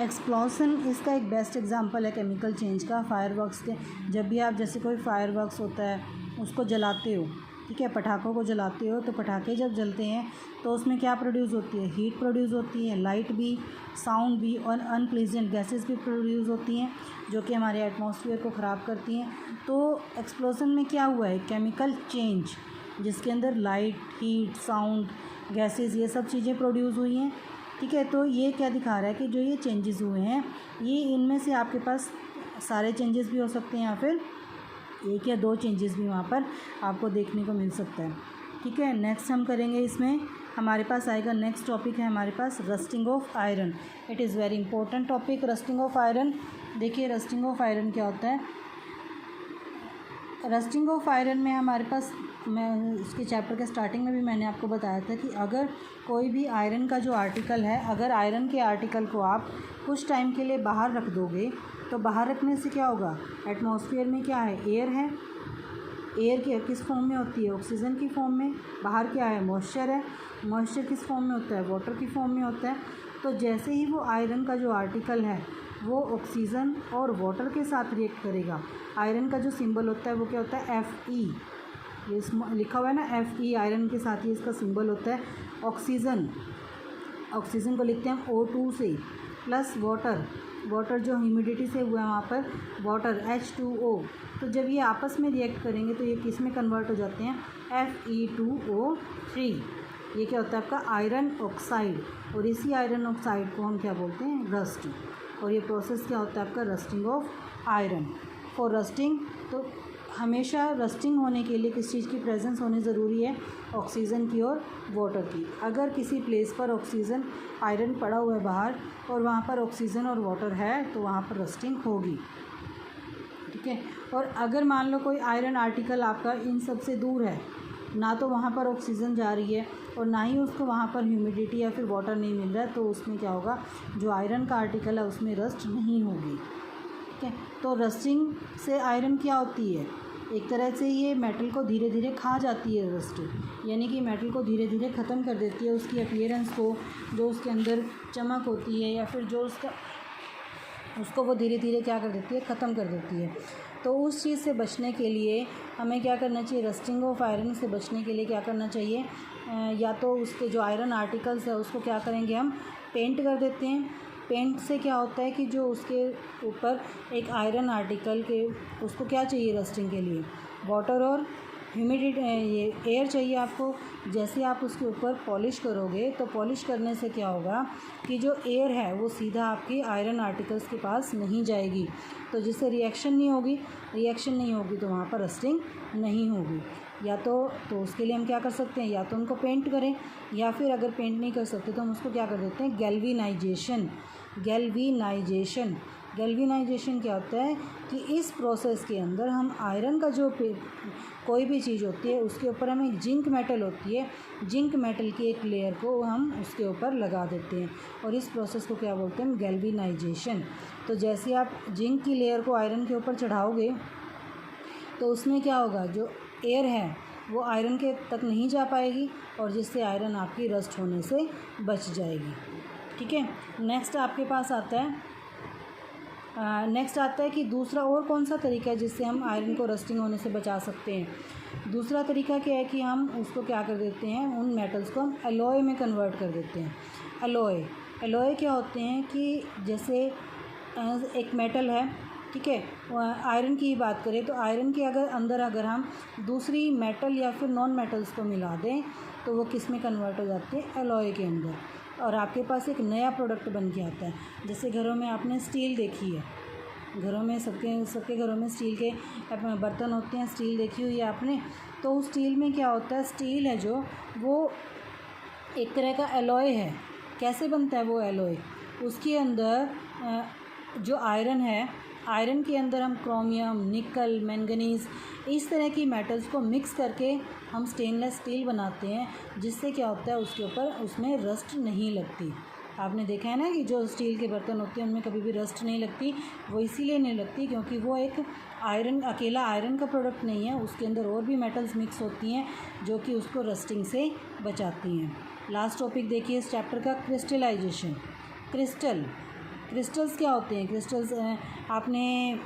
Explosion इसका एक best example है केमिकल चेंज का। फायरवर्क्स के जब भी आप जैसे कोई फायरवर्क्स होता है उसको जलाते हो, ठीक है, पटाखों को जलाते हो, तो पटाखे जब जलते हैं तो उसमें क्या प्रोड्यूस होती है, हीट प्रोड्यूस होती है, लाइट भी, साउंड भी और अनप्लीजेंट गैसेस भी प्रोड्यूस होती हैं जो कि हमारे एटमॉस्फेयर को ख़राब करती हैं। तो एक्सप्लोजन में क्या हुआ है, केमिकल चेंज जिसके अंदर लाइट, हीट, साउंड, गैसेस ये सब चीज़ें प्रोड्यूस हुई हैं, ठीक है। तो ये क्या दिखा रहा है कि जो ये चेंजेस हुए हैं ये इनमें से आपके पास सारे चेंजेस भी हो सकते हैं या फिर एक या दो चेंजेस भी वहाँ पर आपको देखने को मिल सकता है, ठीक है। नेक्स्ट हम करेंगे, इसमें हमारे पास आएगा, नेक्स्ट टॉपिक है हमारे पास rusting of iron. It is very important topic rusting of iron. देखिए रस्टिंग ऑफ आयरन क्या होता है। रस्टिंग ऑफ आयरन में हमारे पास, मैं उसके चैप्टर के स्टार्टिंग में भी मैंने आपको बताया था कि अगर कोई भी आयरन का जो आर्टिकल है, अगर आयरन के आर्टिकल को आप कुछ टाइम के लिए बाहर रख दोगे तो बाहर रखने से क्या होगा, एटमॉस्फेयर में क्या है, एयर है, एयर के किस फॉर्म में होती है, ऑक्सीजन की फॉर्म में, बाहर क्या है, मॉइस्चर है, मॉइस्चर किस फॉर्म में होता है, वाटर की फॉर्म में होता है। तो जैसे ही वो आयरन का जो आर्टिकल है वो ऑक्सीजन और वाटर के साथ रिएक्ट करेगा, आयरन का जो सिंबल होता है वो क्या होता है, Fe, ये लिखा हुआ है ना Fe, आयरन के साथ ही इसका सिंबल होता है। ऑक्सीजन, ऑक्सीजन को लिखते हैं हम O2 से, प्लस वाटर, वाटर जो ह्यूमिडिटी से हुआ है वहाँ पर वाटर H2O। तो जब ये आपस में रिएक्ट करेंगे तो ये किस में कन्वर्ट हो जाते हैं, Fe2O3। ये क्या होता है आपका आयरन ऑक्साइड, और इसी आयरन ऑक्साइड को हम क्या बोलते हैं, रस्ट। और ये प्रोसेस क्या होता है आपका, rusting of iron. For rusting, तो हमेशा रस्टिंग होने के लिए किस चीज़ की प्रेजेंस होनी ज़रूरी है, ऑक्सीजन की और वाटर की। अगर किसी प्लेस पर ऑक्सीजन, आयरन पड़ा हुआ है बाहर और वहाँ पर ऑक्सीजन और वाटर है तो वहाँ पर रस्टिंग होगी, ठीक है। और अगर मान लो कोई आयरन आर्टिकल आपका इन सब से दूर है, ना तो वहाँ पर ऑक्सीजन जा रही है और ना ही उसको वहाँ पर ह्यूमिडिटी या फिर वाटर नहीं मिल रहा है, तो उसमें क्या होगा, जो आयरन का आर्टिकल है उसमें रस्ट नहीं होगी, ठीक है। तो रस्टिंग से आयरन क्या होती है, एक तरह से ये मेटल को धीरे धीरे खा जाती है रस्ट, यानी कि मेटल को धीरे धीरे ख़त्म कर देती है, उसकी अपीयरेंस को, जो उसके अंदर चमक होती है या फिर जो उसको वो धीरे धीरे क्या कर देती है, ख़त्म कर देती है। तो उस चीज़ से बचने के लिए हमें क्या करना चाहिए, रस्टिंग ऑफ आयरन से बचने के लिए क्या करना चाहिए, या तो उसके जो आयरन आर्टिकल्स है उसको क्या करेंगे, हम पेंट कर देते हैं। पेंट से क्या होता है कि जो उसके ऊपर एक आयरन आर्टिकल के, उसको क्या चाहिए रस्टिंग के लिए, वाटर और ह्यूमिडिटी, ये एयर चाहिए आपको। जैसे आप उसके ऊपर पॉलिश करोगे तो पॉलिश करने से क्या होगा कि जो एयर है वो सीधा आपकी आयरन आर्टिकल्स के पास नहीं जाएगी, तो जिससे रिएक्शन नहीं होगी, रिएक्शन नहीं होगी तो वहाँ पर रस्टिंग नहीं होगी। या तो उसके लिए हम क्या कर सकते हैं, या तो उनको पेंट करें, या फिर अगर पेंट नहीं कर सकते तो हम उसको क्या कर देते हैं, गैल्वेनाइजेशन। गैल्वेनाइजेशन, गैल्वेनाइजेशन क्या होता है कि इस प्रोसेस के अंदर हम आयरन का जो कोई भी चीज़ होती है उसके ऊपर हमें जिंक मेटल होती है, जिंक मेटल की एक लेयर को हम उसके ऊपर लगा देते हैं, और इस प्रोसेस को क्या बोलते हैं, गैल्वेनाइजेशन। तो जैसे आप जिंक की लेयर को आयरन के ऊपर चढ़ाओगे तो उसमें क्या होगा, जो एयर है वो आयरन के तक नहीं जा पाएगी और जिससे आयरन आपकी रस्ट होने से बच जाएगी, ठीक है। नेक्स्ट आपके पास आता है, नेक्स्ट आता है कि दूसरा और कौन सा तरीका है जिससे हम आयरन को रस्टिंग होने से बचा सकते हैं। दूसरा तरीका क्या है कि हम उसको क्या कर देते हैं, उन मेटल्स को हम एलॉय में कन्वर्ट कर देते हैं। एलॉय, एलॉय क्या होते हैं कि जैसे एक मेटल है, ठीक है, आयरन की ही बात करें तो आयरन के अंदर अगर हम दूसरी मेटल या फिर नॉन मेटल्स को मिला दें तो वो किस में कन्वर्ट हो जाते हैं, एलॉय के अंदर, और आपके पास एक नया प्रोडक्ट बन के आता है। जैसे घरों में आपने स्टील देखी है, घरों में सबके घरों में स्टील के बर्तन होते हैं, स्टील देखी हुई है आपने। तो उस स्टील में क्या होता है, स्टील है जो वो एक तरह का एलॉय है। कैसे बनता है वो एलॉय, उसके अंदर जो आयरन है, आयरन के अंदर हम क्रोमियम, निकल, मैंगनीज़, इस तरह की मेटल्स को मिक्स करके हम स्टेनलेस स्टील बनाते हैं, जिससे क्या होता है उसके ऊपर, उसमें रस्ट नहीं लगती। आपने देखा है ना कि जो स्टील के बर्तन होते हैं उनमें कभी भी रस्ट नहीं लगती। वो इसीलिए नहीं लगती क्योंकि वो एक आयरन, अकेला आयरन का प्रोडक्ट नहीं है, उसके अंदर और भी मेटल्स मिक्स होती हैं जो कि उसको रस्टिंग से बचाती हैं। लास्ट टॉपिक देखिए इस चैप्टर का, क्रिस्टलाइजेशन। क्रिस्टल, क्रिस्टल्स क्या होते हैं? क्रिस्टल्स आपने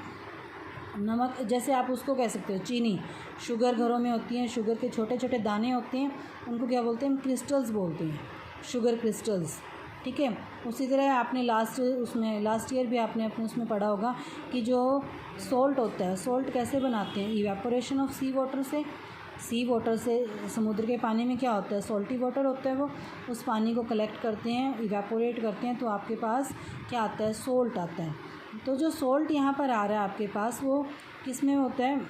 नमक, जैसे आप उसको कह सकते हो चीनी, शुगर घरों में होती हैं, शुगर के छोटे छोटे दाने होते हैं, उनको क्या बोलते हैं? हम क्रिस्टल्स बोलते हैं, शुगर क्रिस्टल्स। ठीक है। उसी तरह आपने लास्ट ईयर भी आपने अपने उसमें पढ़ा होगा कि जो सॉल्ट होता है, सॉल्ट कैसे बनाते हैं? इवेपोरेशन ऑफ सी वाटर से। सी वाटर से, समुद्र के पानी में क्या होता है? सॉल्टी वाटर होता है वो। उस पानी को कलेक्ट करते हैं, इवेपोरेट करते हैं, तो आपके पास क्या आता है? सॉल्ट आता है। तो जो सॉल्ट यहाँ पर आ रहा है आपके पास, वो किस में होता है?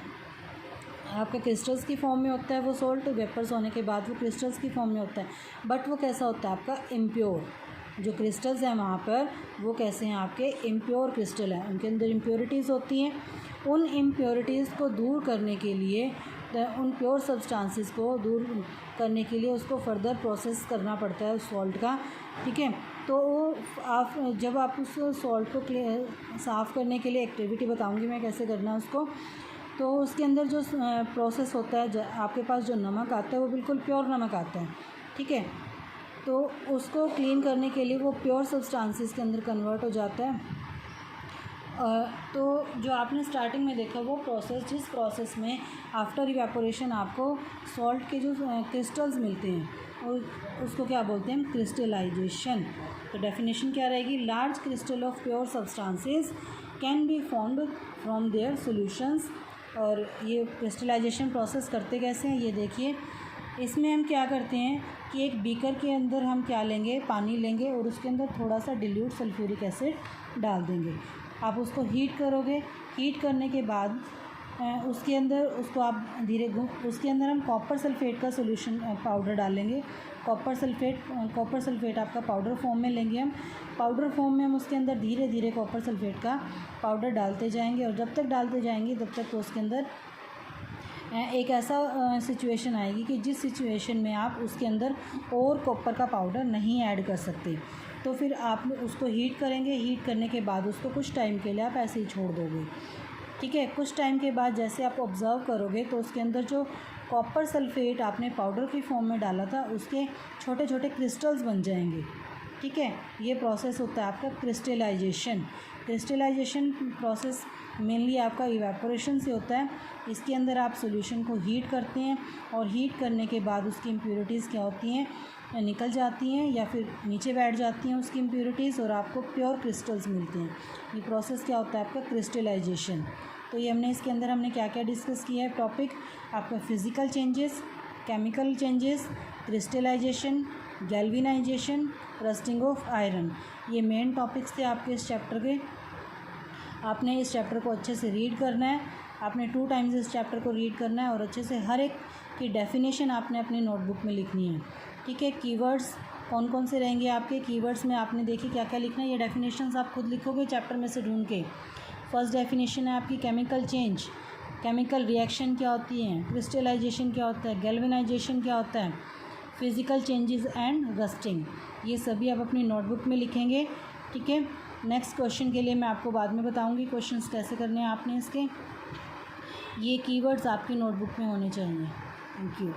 आपका क्रिस्टल्स की फॉर्म में होता है वो सॉल्ट। वेपर्स होने के बाद वो क्रिस्टल्स की फॉर्म में होता है, बट वो कैसा होता है? आपका इम्प्योर। जो क्रिस्टल्स हैं वहाँ पर, वो कैसे हैं? आपके इम्प्योर क्रिस्टल हैं, उनके अंदर इम्प्योरिटीज़ होती हैं। उन इम्प्योरिटीज़ को दूर करने के लिए, उन प्योर सब्सटेंसेस को दूर करने के लिए उसको फर्दर प्रोसेस करना पड़ता है उस सॉल्ट का। ठीक है। तो आप जब आप उस सॉल्ट को साफ़ करने के लिए एक्टिविटी बताऊंगी मैं कैसे करना है उसको, तो उसके अंदर जो प्रोसेस होता है, आपके पास जो नमक आता है वो बिल्कुल प्योर नमक आता है। ठीक है। तो उसको क्लीन करने के लिए वो प्योर सब्सटेंसेस के अंदर कन्वर्ट हो जाता है। तो जो आपने स्टार्टिंग में देखा वो प्रोसेस, जिस प्रोसेस में आफ्टर इवेपोरेशन आपको सॉल्ट के जो क्रिस्टल्स मिलते हैं, और उसको क्या बोलते हैं? क्रिस्टलाइजेशन। तो डेफिनेशन क्या रहेगी? Large crystal of pure substances can be formed from their solutions. और ये क्रिस्टलाइजेशन प्रोसेस करते कैसे हैं, ये देखिए। इसमें हम क्या करते हैं कि एक बीकर के अंदर हम क्या लेंगे? पानी लेंगे, और उसके अंदर थोड़ा सा डिल्यूट सल्फ्यूरिक एसिड डाल देंगे। आप उसको हीट करोगे। हीट करने के बाद उसके अंदर उसको आप उसके अंदर हम कॉपर सल्फेट का सोल्यूशन पाउडर डालेंगे। कॉपर सल्फेट आपका पाउडर फॉर्म में लेंगे हम। पाउडर फॉर्म में हम उसके अंदर धीरे धीरे कॉपर सल्फेट का पाउडर डालते जाएंगे, और जब तक डालते जाएंगे तब तक उसके अंदर एक ऐसा सिचुएशन आएगी कि जिस सिचुएशन में आप उसके अंदर और कॉपर का पाउडर नहीं ऐड कर सकते। तो फिर आप उसको हीट करेंगे। हीट करने के बाद उसको कुछ टाइम के लिए आप ऐसे ही छोड़ दोगे। ठीक है। कुछ टाइम के बाद जैसे आप ऑब्ज़र्व करोगे तो उसके अंदर जो कॉपर सल्फेट आपने पाउडर की फॉर्म में डाला था, उसके छोटे छोटे क्रिस्टल्स बन जाएंगे। ठीक है। ये प्रोसेस होता है आपका क्रिस्टलाइजेशन। क्रिस्टलाइजेशन प्रोसेस मेनली आपका इवेपोरेशन से होता है। इसके अंदर आप सॉल्यूशन को हीट करते हैं, और हीट करने के बाद उसकी इम्प्योरिटीज़ क्या होती हैं? निकल जाती हैं, या फिर नीचे बैठ जाती हैं उसकी इम्प्योरिटीज़, और आपको प्योर क्रिस्टल्स मिलते हैं। ये प्रोसेस क्या होता है? आपका क्रिस्टलाइजेशन। तो ये इसके अंदर हमने क्या क्या डिस्कस किया है टॉपिक? आपका physical changes, chemical changes, crystallization, galvanization, rusting of iron. ये मेन टॉपिक्स थे आपके इस चैप्टर के। आपने इस चैप्टर को अच्छे से रीड करना है। आपने 2 टाइम्स इस चैप्टर को रीड करना है, और अच्छे से हर एक की डेफिनेशन आपने अपनी नोटबुक में लिखनी है। ठीक है। कीवर्ड्स कौन कौन से रहेंगे आपके? कीवर्ड्स में आपने देखिए क्या क्या लिखना है। ये डेफिनेशंस आप खुद लिखोगे चैप्टर में से ढूंढ के। फर्स्ट डेफिनेशन है आपकी केमिकल चेंज, केमिकल रिएक्शन क्या होती हैं, क्रिस्टलाइजेशन क्या होता है, गैल्वेनाइजेशन क्या होता है, फिज़िकल चेंजेस एंड रस्टिंग। ये सभी आप अपनी नोटबुक में लिखेंगे। ठीक है। नेक्स्ट क्वेश्चन के लिए मैं आपको बाद में बताऊंगी क्वेश्चंस कैसे करने हैं आपने इसके। ये कीवर्ड्स आपकी नोटबुक में होने चाहिए। Thank you.